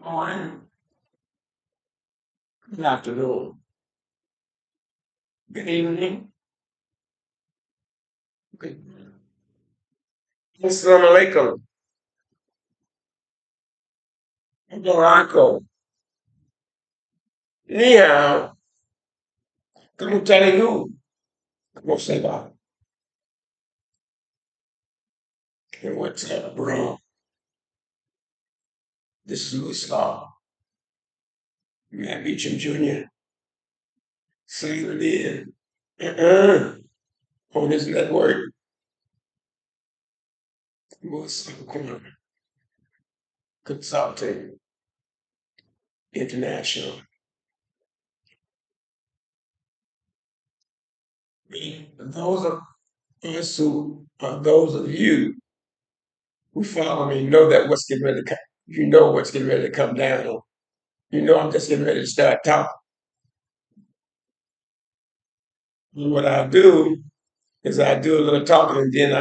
Morning, good afternoon, good evening, good Assalamu alaikum, Morocco, ni hao, como Telugu, como se va, and what's up, bro? This is Louis Law, Matt Beecham Jr., signing in on his network, Muslim Corner Consulting International. Those of us who, those of you who follow me know that what's getting ready to come, you know what's getting ready to come down. You know I'm just getting ready to start talking. What I do is I do a little talking and then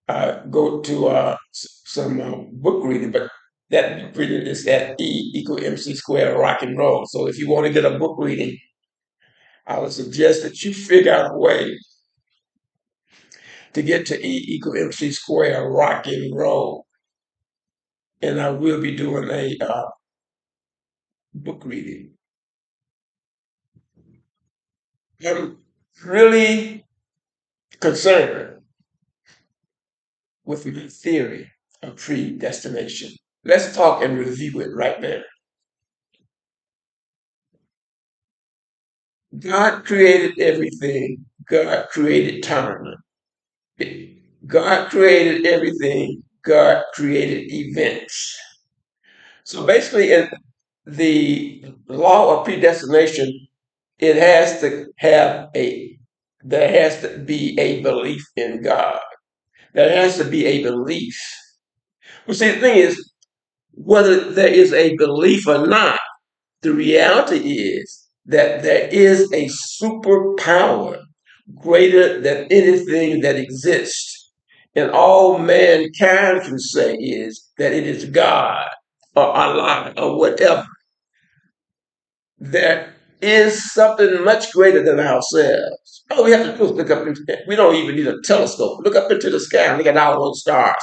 I go to some book reading. But that book reading is at E equal MC square rock and roll. So if you want to get a book reading, I would suggest that you figure out a way to get to E equal MC square rock and roll. And I will be doing a book reading. I'm really concerned with my theory of predestination. Let's talk and review it right now. God created everything. God created time. God created everything. God created events. So basically, in the law of predestination, it has to have there has to be a belief in God. There has to be a belief. Well, see, the thing is, whether there is a belief or not, the reality is that there is a superpower greater than anything that exists. And all mankind can say is that it is God or Allah or whatever. There is something much greater than ourselves. All we have to do is look up into, we don't even need a telescope. Look up into the sky and look at all those stars.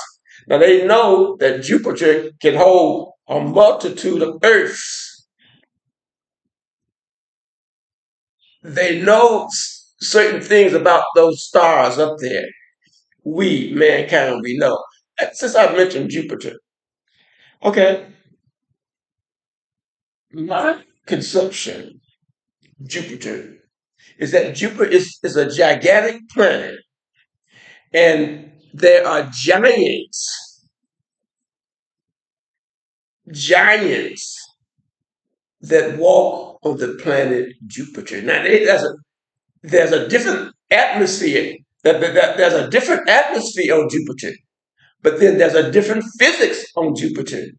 Now they know that Jupiter can hold a multitude of Earths. They know certain things about those stars up there. We, mankind, we know. Since I mentioned Jupiter, okay, my conception, Jupiter, is that Jupiter is a gigantic planet, and there are giants that walk on the planet Jupiter. Now, there's a different atmosphere. There's a different atmosphere on Jupiter, but then there's a different physics on Jupiter.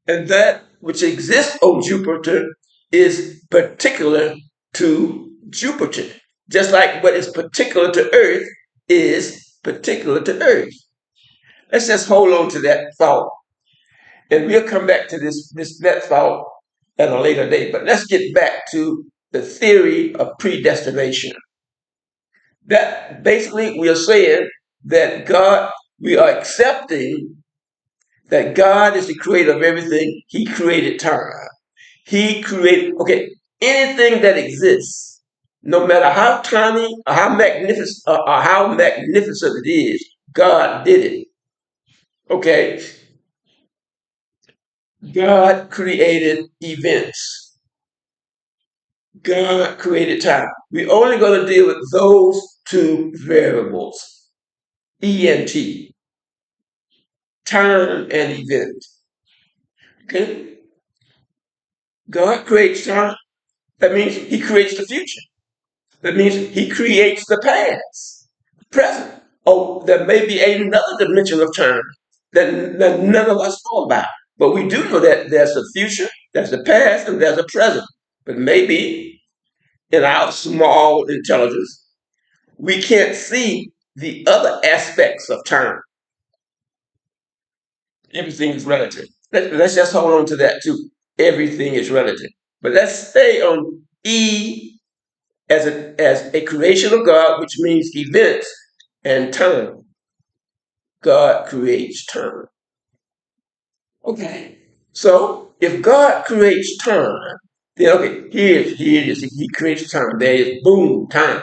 And that which exists on Jupiter is particular to Jupiter, just like what is particular to Earth is particular to Earth. Let's just hold on to that thought, and we'll come back to this that thought at a later date. But let's get back to the theory of predestination. That basically we are saying that we are accepting that God is the creator of everything. He created time. He created, okay, anything that exists, no matter how tiny or how magnificent it is, God did it. Okay, God created events. God created time. We're only going to deal with those two variables, ENT, time and event. Okay, God creates time. That means He creates the future. That means He creates the past, present. Oh, there may be another dimension of time that none of us know about. But we do know that there's a future, there's a past, and there's a present. But maybe in our small intelligence, we can't see the other aspects of time. Everything is relative. Let's just hold on to that too. Everything is relative. But let's stay on E as a creation of God, which means events and time. God creates time. Okay. So if God creates time, then okay, here it is. He creates time. There is boom, time.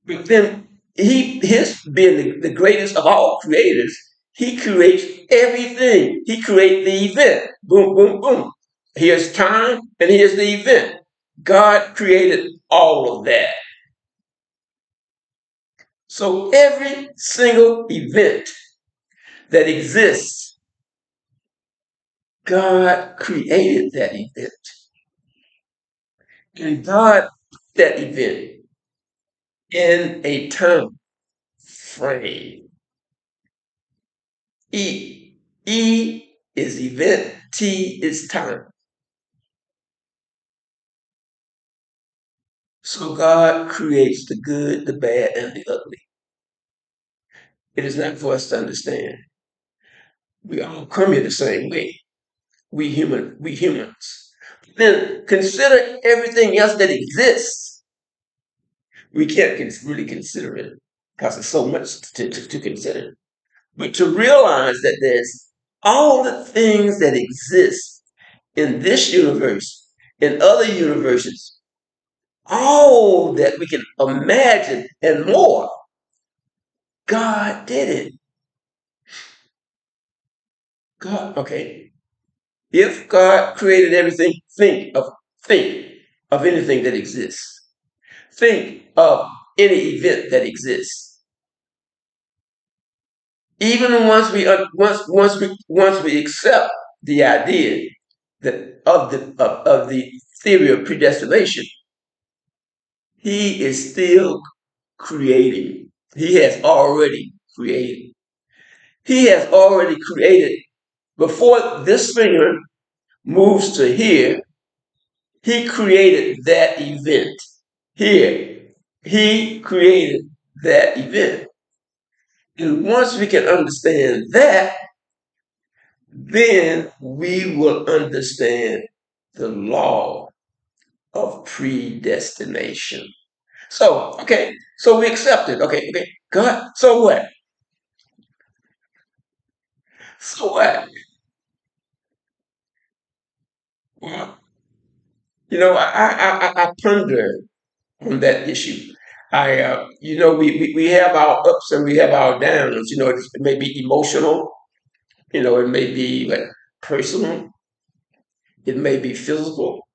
But then his being the greatest of all creators, he creates everything. He creates the event. Boom, boom, boom. Here's time and here's the event. God created all of that. So every single event that exists, God created that event. And God that event in a time frame. E. E is event, T is time. So God creates the good, the bad, and the ugly. It is not for us to understand. We all come here the same way. We humans. Then consider everything else that exists. We can't really consider it because there's so much to consider. But to realize that there's all the things that exist in this universe, in other universes, all that we can imagine and more, God did it. God, okay. If God created everything, think of anything that exists. Think of any event that exists. Even once we accept the idea that of the theory of predestination, he is still creating. He has already created. He has already created before this finger moves to here. He created that event. Here, he created that event. And once we can understand that, then we will understand the law of predestination. So, okay, so we accept it. Okay, God, so what? So what? Well, I ponder on that issue. We have our ups and we have our downs. It may be emotional. It may be like personal. It may be physical.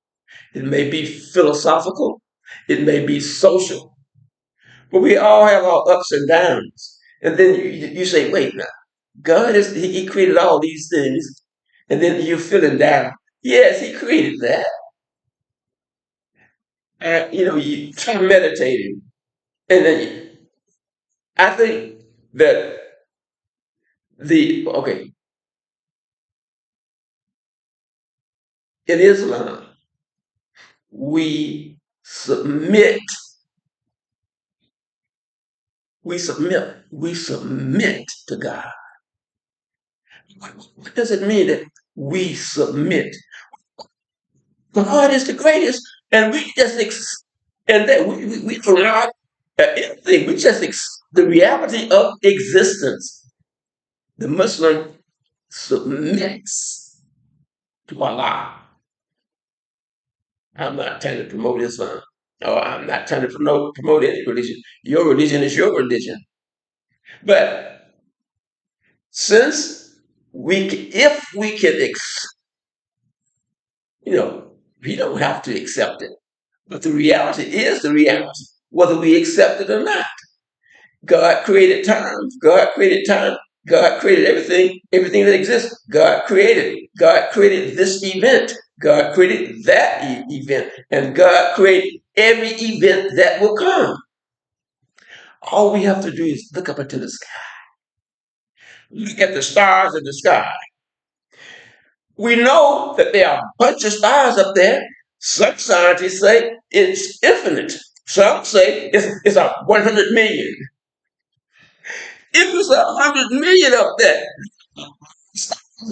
It may be philosophical. It may be social. But we all have our ups and downs. And then you say, wait, now, God he created all these things. And then you're feeling down. Yes, he created that. And, you try meditating. And then I think that okay, in Islam, we submit, we submit to God. What does it mean that we submit? God is the greatest, and we just and that we do not anything. We just the reality of existence. The Muslim submits to Allah. I'm not trying to promote Islam, or I'm not trying to promote any religion. Your religion is your religion. But since if we can, we don't have to accept it. But the reality is the reality, whether we accept it or not. God created time. God created time. God created everything that exists. God created. God created this event. God created that event. And God created every event that will come. All we have to do is look up into the sky. Look at the stars in the sky. We know that there are a bunch of stars up there. Some scientists say it's infinite. Some say it's a 100 million. If it's 100 million up there,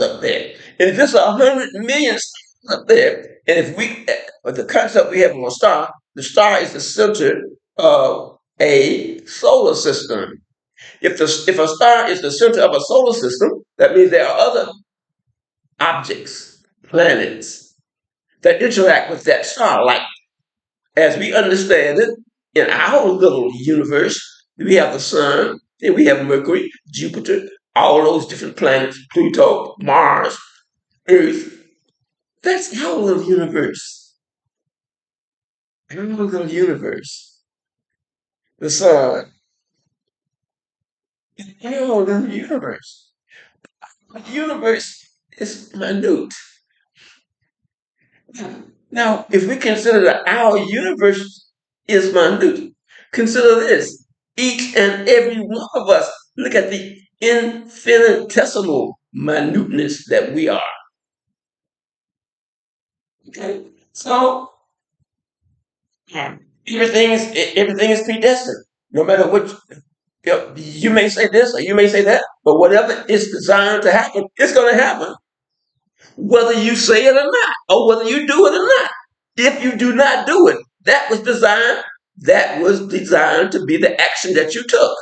up there. And if there's 100 million stars up there, and if we, the concept we have of a star, the star is the center of a solar system. If a star is the center of a solar system, that means there are other objects, planets, that interact with that star. Like, as we understand it, in our little universe, we have the sun, then we have Mercury, Jupiter, all those different planets, Pluto, Mars, Earth. That's our little universe. Our little universe. The sun. Our little universe. The universe is minute. Now, if we consider that our universe is minute, consider this. Each and every one of us, look at the infinitesimal minuteness that we are. Okay? So everything is predestined. No matter what you may say this or you may say that, but whatever is designed to happen, it's going to happen. Whether you say it or not, or whether you do it or not. If you do not do it, that was designed to be the action that you took.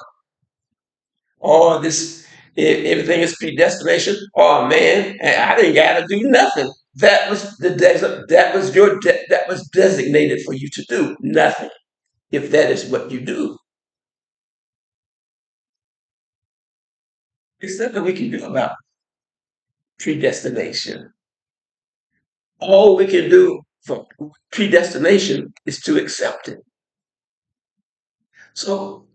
Or this, everything is predestination. Oh man, I didn't got to do nothing. That was that was designated for you to do nothing. If that is what you do, it's nothing we can do about predestination. All we can do for predestination is to accept it. So,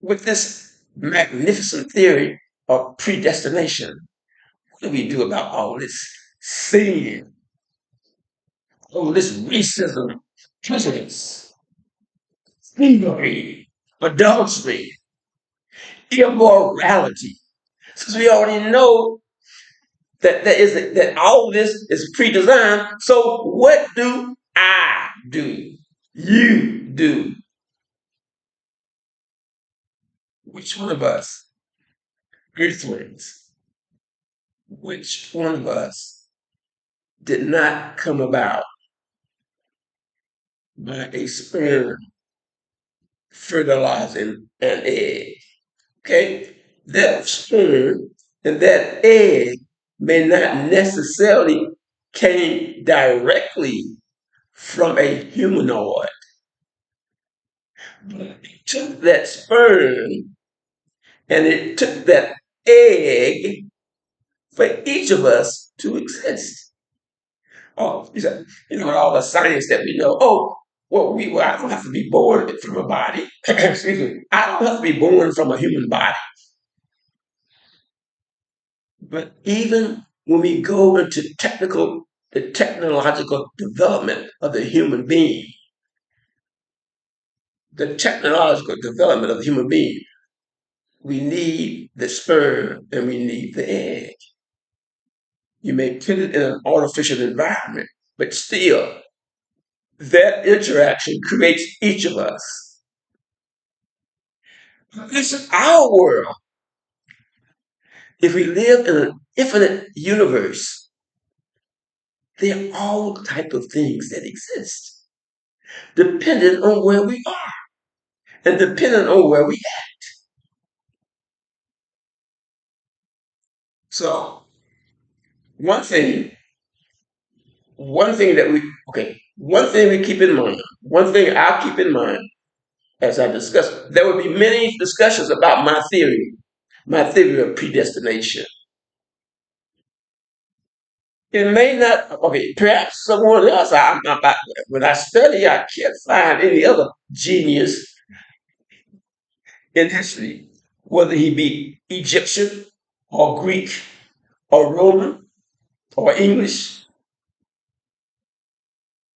with this magnificent theory of predestination, what do we do about all this sin, all this racism, prejudice, thievery, adultery, immorality? Since we already know that all this is pre-designed, so what do I do? You do. Which one of us, earthlings, which one of us did not come about by a sperm fertilizing an egg? Okay? That sperm and that egg may not necessarily came directly from a humanoid, but it took that sperm and it took that egg for each of us to exist. Oh, all the science that we know. Oh, well, I don't have to be born from a body. Excuse me. I don't have to be born from a human body. But even when we go into the technological development of the human being, we need the sperm and we need the egg. You may put it in an artificial environment, but still, that interaction creates each of us. This is our world. If we live in an infinite universe, there are all type of things that exist, depending on where we are and depending on where we at. So one thing, one thing we keep in mind, one thing I'll keep in mind as I discuss, there will be many discussions about my theory of predestination. It may not, okay, perhaps someone else, when I study, I can't find any other genius in history, whether he be Egyptian or Greek or Roman or English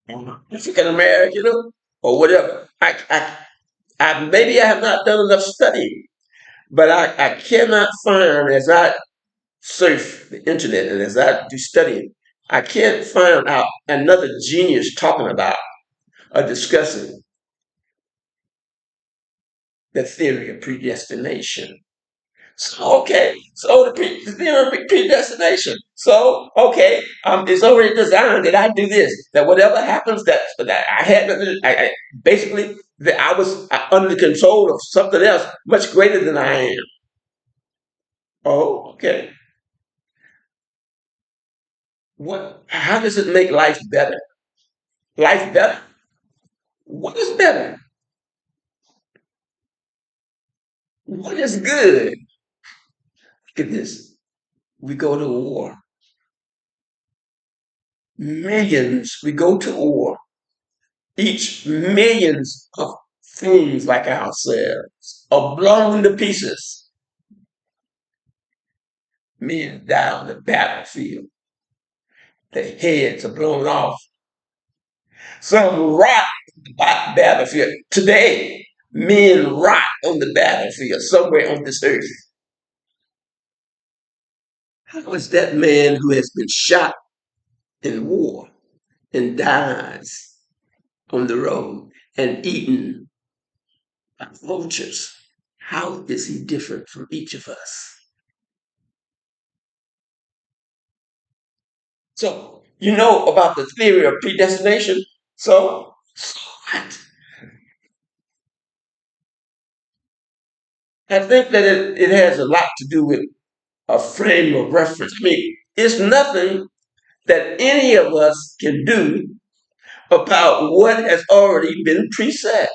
or African American or whatever. Maybe I have not done enough studying, but I cannot find, as I surf the internet and as I do studying, I can't find out another genius talking about or discussing the theory of predestination. So, okay, so the theory of predestination. So, okay, it's already designed that I do this. That whatever happens, that I had, basically that I was under the control of something else much greater than I am. Oh, okay. What? How does it make life better? Life better? What is better? What is good? Look at this. We go to war. Millions. We go to war. Each millions of things like ourselves are blown to pieces. Men die on the battlefield. Their heads are blown off. Some rot on the battlefield. Today, men rot on the battlefield somewhere on this earth. How is that man who has been shot in war and dies on the road and eaten by vultures? How is he different from each of us? So, you know about the theory of predestination. So what? I think that it has a lot to do with a frame of reference. I mean, it's nothing that any of us can do about what has already been preset.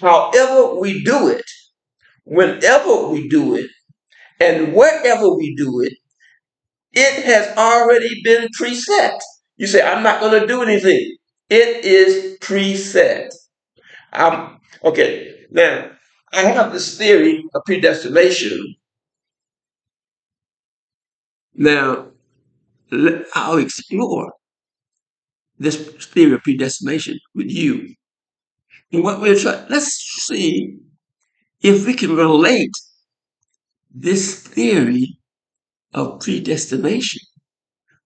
However, we do it, whenever we do it, and wherever we do it, it has already been preset. You say, I'm not going to do anything. It is preset. Okay, now I have this theory of predestination. Now, I'll explore this theory of predestination with you. And what we're trying, let's see if we can relate this theory of predestination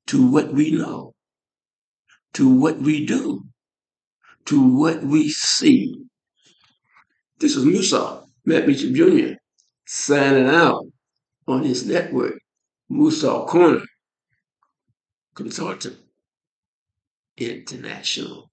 to what we know, to what we do, to what we see. This is Musa, Matt Mitchell Jr., signing out on his network, Musa Corner Consultant International.